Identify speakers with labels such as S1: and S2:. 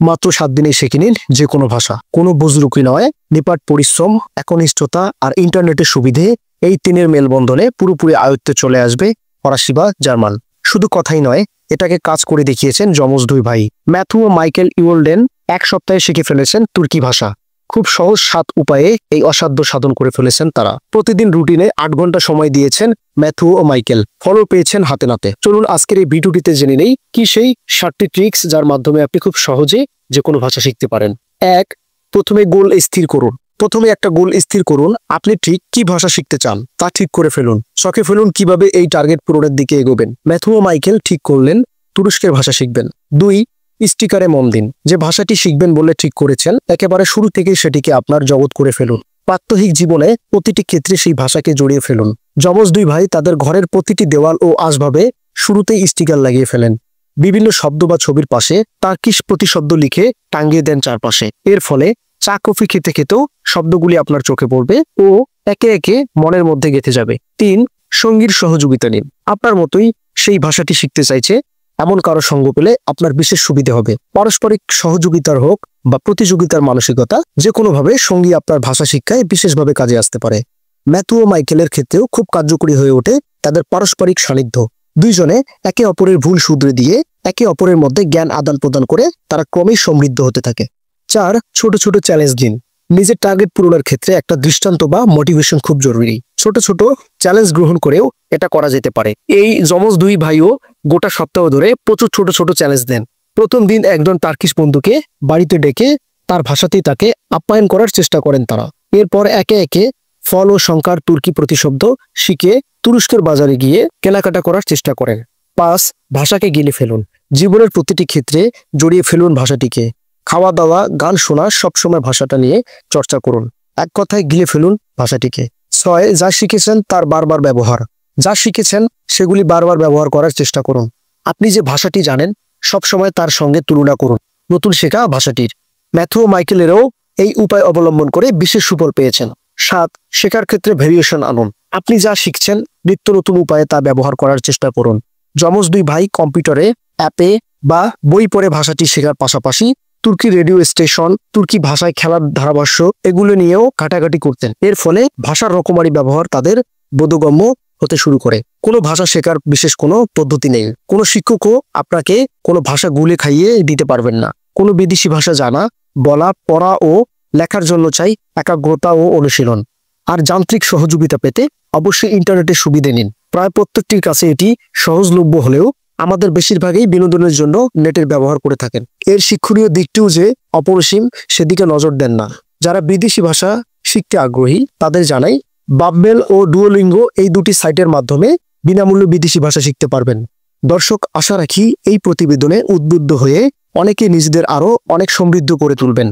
S1: মাত্র 7 দিনে শিখে নিন যে কোনো ভাষা। কোনো বুজরুকি নয়, নিপাট পরিশ্রম, একনিষ্ঠতা আর ইন্টারনেটের সুবিধে এই তিনের মেলবন্ধনে পুরোপুরি আয়ত্তে চলে আসবে ফরাসি বা জার্মান। শুধু কথাই নয়, এটাকে কাজ করে দেখিয়েছেন যমজ দুই ভাই। ম্যাথু ও মাইকেল ইওল্ডেন 1 সপ্তাহে শিখে ফেলেছেন তুর্কি ভাষা। খুব সহজ 7 উপায়ে এই অসাধ্য সাধন করে ফেলেছেন তারা। প্রতিদিন রুটিনে 8 ঘন্টা সময় দিয়েছেন ম্যাথু ও মাইকেল, ফলো পেয়েছেন হাতে নাতে। চলুন আজকের এই ভিডিওটিতে জেনে নেই কি সেই 7টি ট্রিক্স যার মাধ্যমে আপনি খুব সহজে যে কোনো ভাষা শিখতে পারেন। 1. প্রথমে গোল স্থির করুন। প্রথমে একটা গোল স্থির করুন। আপনি ঠিক কি ভাষা শিখতে চান তা ঠিক করে ফেলুন। শখে ফেলুন কিভাবে এই টার্গেট পূরণের দিকে এগোবেন। ম্যাথু ও মাইকেল ঠিক করলেন তুরস্কের ভাষা শিখবেন। 2. স্টিকারে মন দিন। যে ভাষাটি শিখবেন বলে ঠিক করেছেন, একেবারে শুরু থেকেই সেটিকে আপনার জগৎ করে ফেলুন। প্রাত্যহিক জীবনে প্রতিটি ক্ষেত্রে সেই ভাষাকে জড়িয়ে ফেলুন। যমজ দুই ভাই তাদের ঘরের প্রতিটি দেওয়াল ও আসবাবে শুরুতেই স্টিকার লাগিয়ে ফেলেন। বিভিন্ন শব্দ বা ছবির পাশে টার্কিশ প্রতিশব্দ লিখে টাঙ্গিয়ে দেন চারপাশে। এর ফলে চা কফি খেতে খেতেও শব্দগুলি আপনার চোখে পড়বে ও একে একে মনের মধ্যে গেঁথে যাবে। 3. সঙ্গীর সহযোগিতা নিন। আপনার মতোই সেই ভাষাটি শিখতে চাইছে এমন কারো সঙ্গ পেলে আপনার বিশেষ সুবিধে হবে। পারস্পরিক সহযোগিতার হোক বা প্রতিযোগিতার মানসিকতা, যে কোনোভাবে সঙ্গী আপনার ভাষা শিক্ষায় বিশেষভাবে কাজে আসতে পারে। ম্যাথু ও মাইকেলের ক্ষেত্রেও খুব কার্যকরী হয়ে ওঠে তাদের পারস্পরিক সান্নিধ্য। দুইজনে একে অপরের ভুল শুধরে দিয়ে একে অপরের মধ্যে জ্ঞান আদান প্রদান করে তারা ক্রমেই সমৃদ্ধ হতে থাকে। 4. ছোট ছোট চ্যালেঞ্জ দিন। নিজের টার্গেট পূরণের ক্ষেত্রে একটা দৃষ্টান্ত বা মোটিভেশন খুব জরুরি। ছোট ছোট চ্যালেঞ্জ গ্রহণ করেও এটা করা যেতে পারে। এই যমজ দুই ভাইও গোটা সপ্তাহ ধরে প্রচুর ছোট ছোট চ্যালেঞ্জ দেন। প্রথম দিন একজন টার্কিশ বন্ধুকে বাড়িতে ডেকে তার ভাষাতেই তাকে আপ্যায়ন করার চেষ্টা করেন তারা। এরপর একে একে ফল ও সংখ্যার তুর্কি প্রতিশব্দ শিখে তুরস্কের বাজারে গিয়ে কেনাকাটা করার চেষ্টা করেন। 5. ভাষাকে গিলে ফেলুন। জীবনের প্রতিটি ক্ষেত্রে জড়িয়ে ফেলুন ভাষাটিকে। খাওয়া দাওয়া, গান শোনা, সবসময় ভাষাটা নিয়ে চর্চা করুন। এক কথায় গিলে ফেলুন ভাষাটিকে। 6. যা শিখেছেন তার বারবার ব্যবহার। যা শিখেছেন সেগুলি বারবার ব্যবহার করার চেষ্টা করুন। আপনি যে ভাষাটি জানেন সবসময় তার সঙ্গে তুলনা করুন নতুন শেখা ভাষাটির। ম্যাথু ও মাইকেলেরও এই উপায় অবলম্বন করে বিশেষ সুফল পেয়েছেন। 7. শেখার ক্ষেত্রে ভেরিয়েশন আনুন। আপনি যা শিখছেন নিত্য নতুন উপায়ে তা ব্যবহার করার চেষ্টা করুন। যমজ দুই ভাই কম্পিউটারে, অ্যাপে বা বই পড়ে ভাষাটি শেখার পাশাপাশি তুর্কি রেডিও স্টেশন, তুর্কি ভাষায় খেলার ধারাভাষ্য এগুলো নিয়েও ঘাটাঘাটি করতেন। এর ফলে ভাষার রকমারি ব্যবহার তাদের বোধগম্য হতে শুরু করে। কোনো ভাষা শেখার বিশেষ কোনো পদ্ধতি নেই। কোনো শিক্ষকও আপনাকে কোনো ভাষা গুলে খাইয়ে দিতে পারবেন না। কোনো বিদেশি ভাষা জানা, বলা, পড়া ও লেখার জন্য চাই একাগ্রতা ও অনুশীলন। আর যান্ত্রিক সহযোগিতা পেতে অবশ্যই ইন্টারনেটের সুবিধা নিন। প্রায় প্রত্যেকটির কাছে এটি সহজলভ্য হলেও আমাদের বেশিরভাগই বিনোদনের জন্য নেটের ব্যবহার করে থাকেন। এর শিক্ষণীয় দিকটিও যে অপরিসীম সেদিকে নজর দেন না। যারা বিদেশি ভাষা শিখতে আগ্রহী তাদের জানাই, বাব্বেল ও ডুওলিঙ্গো এই দুটি সাইটের মাধ্যমে বিনামূল্যে বিদেশি ভাষা শিখতে পারবেন। দর্শক, আশা রাখি এই প্রতিবেদনে উদ্বুদ্ধ হয়ে অনেকে নিজেদের আরো অনেক সমৃদ্ধ করে তুলবেন।